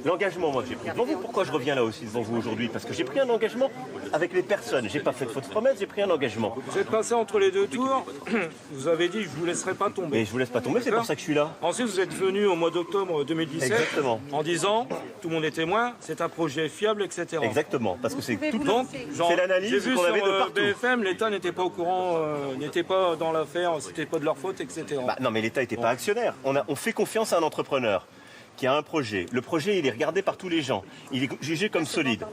L'engagement, moi, que j'ai pris devant vous. Pourquoi je reviens là aussi devant vous aujourd'hui? Parce que j'ai pris un engagement avec les personnes. J'ai pas fait de fausses promesses, j'ai pris un engagement. Vous êtes passé entre les deux tours, vous avez dit je vous laisserai pas tomber. Mais je vous laisse pas tomber, c'est pour ça que je suis là. Ensuite, vous êtes venu au mois d'octobre 2017 Exactement. en disant, tout le monde est témoin, c'est un projet fiable, etc. Exactement, parce que c'est tout. Donc, C'est l'analyse j'ai vu qu'on avait sur de partout. BFM, l'État n'était pas au courant, n'était pas dans l'affaire, c'était pas de leur faute, etc. Bah, non, mais l'État n'était pas actionnaire. On fait confiance à un entrepreneur qui a un projet. Le projet, il est regardé par tous les gens. Il est jugé comme solide.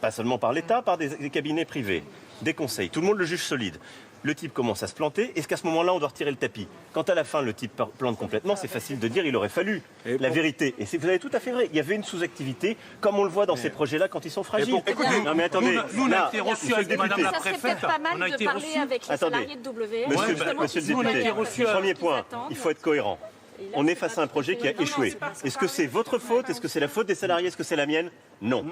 Pas seulement par l'État, par des cabinets privés, des conseils. Tout le monde le juge solide. Le type commence à se planter. Est-ce qu'à ce moment-là, on doit retirer le tapis? Quand à la fin, le type plante complètement, c'est facile de dire il aurait fallu la vérité. Et vous avez tout à fait vrai. Il y avait une sous-activité, comme on le voit dans ces projets-là quand ils sont fragiles. Écoutez, non, mais attendez. nous, on a là, été reçus monsieur le avec madame député. la Ça serait préfète. peut-être pas On a mal de été parler reçus. avec les Attendez. salariés de WM. Monsieur, justement, monsieur le qui sont député, inquiets, premier point, qui attendent. il faut être cohérent. On est face à un projet qui a échoué. Est-ce que c'est votre faute? Est-ce que c'est la faute des salariés? Est-ce que c'est la mienne? Non.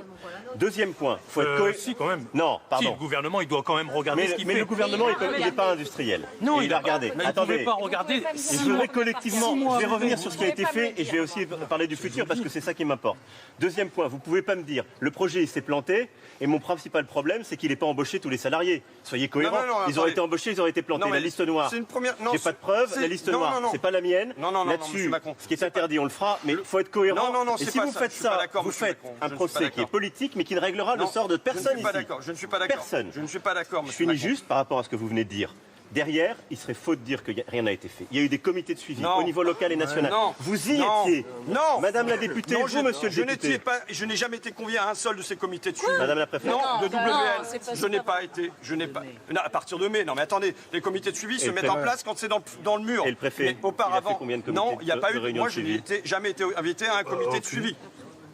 Deuxième point, il faut être cohérent. Si, quand même. Non, Si, pardon. le gouvernement, il doit quand même regarder ce qu'il Mais fait. le gouvernement, il n'est pas industriel. Non, Et il a regardé. Mais il ne Attendez. pouvait pas regarder. Et je voudrais collectivement, je vais revenir sur ce qui a été fait et je vais aussi parler du futur parce que c'est ça qui m'importe. Deuxième point, vous ne pouvez pas me dire, le projet il s'est planté et mon principal problème c'est qu'il n'est pas embauché tous les salariés. Soyez cohérents, Non, ils auraient été embauchés, ils auraient été plantés. Non, mais La liste noire, c'est une première. Non, j'ai pas de preuves, c'est- la liste non, noire, non, non. c'est pas la mienne. Non, non, non, Là-dessus, monsieur Macron. ce qui est interdit, on le fera, mais il faut être cohérent. Non, non, non, et c'est si pas vous ça. faites Je suis pas ça, d'accord, vous monsieur faites Macron. un Je ne suis pas procès qui est d'accord. politique mais qui ne réglera le Non, sort de personne Je ne suis pas ici. d'accord. Je ne suis pas d'accord. Personne. Je ne suis pas d'accord, Je monsieur finis Macron. juste par rapport à ce que vous venez de dire. Derrière, il serait faux de dire que rien n'a été fait. Il y a eu des comités de suivi Non. au niveau local et national. Non. Vous y Non. étiez. Non. Madame la députée, Non, vous, monsieur le je député. n'étais pas, je n'ai jamais été convié à un seul de ces comités de suivi. Madame la préfète. Non, de non, WL. c'est pas Je ça. n'ai pas été. Je n'ai pas. Non, à partir de mai. Non, mais attendez, les comités de suivi se le mettent en préfet. place quand c'est dans le mur. Et le préfet, Mais il a fait auparavant, combien de comités non, il n'y a de pas eu. réunions Moi, de je suivi n'ai jamais été invité à un comité de suivi.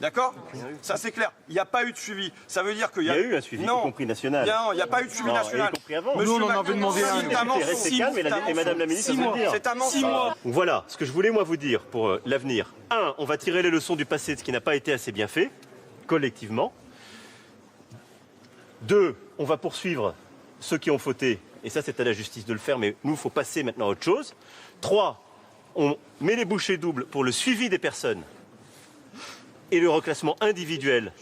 D'accord? Ça, c'est clair. Il n'y a pas eu de suivi. Ça veut dire qu'il Il y a eu un suivi, Non. y compris national. Non, il n'y a pas eu de suivi Non, national. y compris avant. Monsieur Nous, on en Macron, avait demandé un. c'est un mensonge. Restez calme et Madame la ministre, Six ça veut mois. dire. C'est un mensonge. 6 mois. Donc voilà, ce que je voulais moi vous dire pour l'avenir. 1, on va tirer les leçons du passé de ce qui n'a pas été assez bien fait, collectivement. 2, on va poursuivre ceux qui ont fauté, et ça c'est à la justice de le faire, mais nous, il faut passer maintenant à autre chose. 3, on met les bouchées doubles pour le suivi des personnes et le reclassement individuel,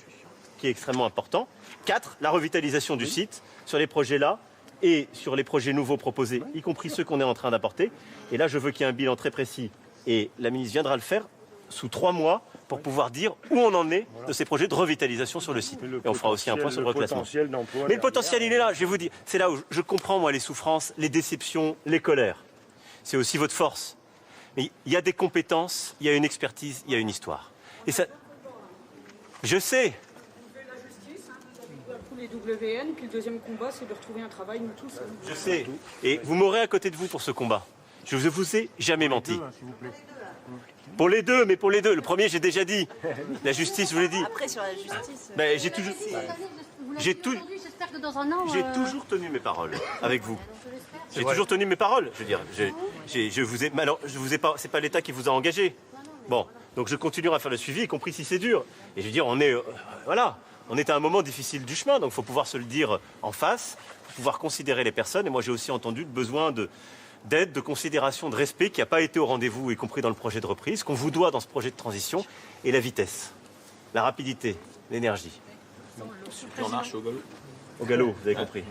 qui est extrêmement important. 4, la revitalisation du site sur les projets là et sur les projets nouveaux proposés, y compris ceux qu'on est en train d'apporter. Et là, je veux qu'il y ait un bilan très précis. Et la ministre viendra le faire sous 3 mois pour pouvoir dire où on en est de ces projets de revitalisation sur le site. Et on fera aussi un point sur le reclassement. Mais le potentiel, il est là. Je vais vous dire, c'est là où je comprends, moi, les souffrances, les déceptions, les colères. C'est aussi votre force. Mais il y a des compétences, il y a une expertise, il y a une histoire. Et ça... Je sais. Pour les WN, puis le deuxième combat, c'est de retrouver un travail, nous tous. Je sais. Et vous m'aurez à côté de vous pour ce combat. Je ne vous ai jamais menti. Pour les deux, mais pour les deux. Le premier, j'ai déjà dit. La justice, je vous l'ai dit. Après, sur la justice. Ben, j'ai toujours... J'ai tout- J'espère que dans un an. J'ai toujours tenu mes paroles avec vous. J'ai toujours tenu mes paroles. Je veux dire, je vous ai, mais alors, je vous ai pas. C'est pas l'État qui vous a engagé. Bon, donc je continuerai à faire le suivi, y compris si c'est dur. Et je veux dire, on est, voilà, on est à un moment difficile du chemin, donc il faut pouvoir se le dire en face, faut pouvoir considérer les personnes. Et moi, j'ai aussi entendu le besoin d'aide, de considération, de respect qui n'a pas été au rendez-vous, y compris dans le projet de reprise, qu'on vous doit dans ce projet de transition, et la vitesse, la rapidité, l'énergie. On marche au galop. Au galop, vous avez compris.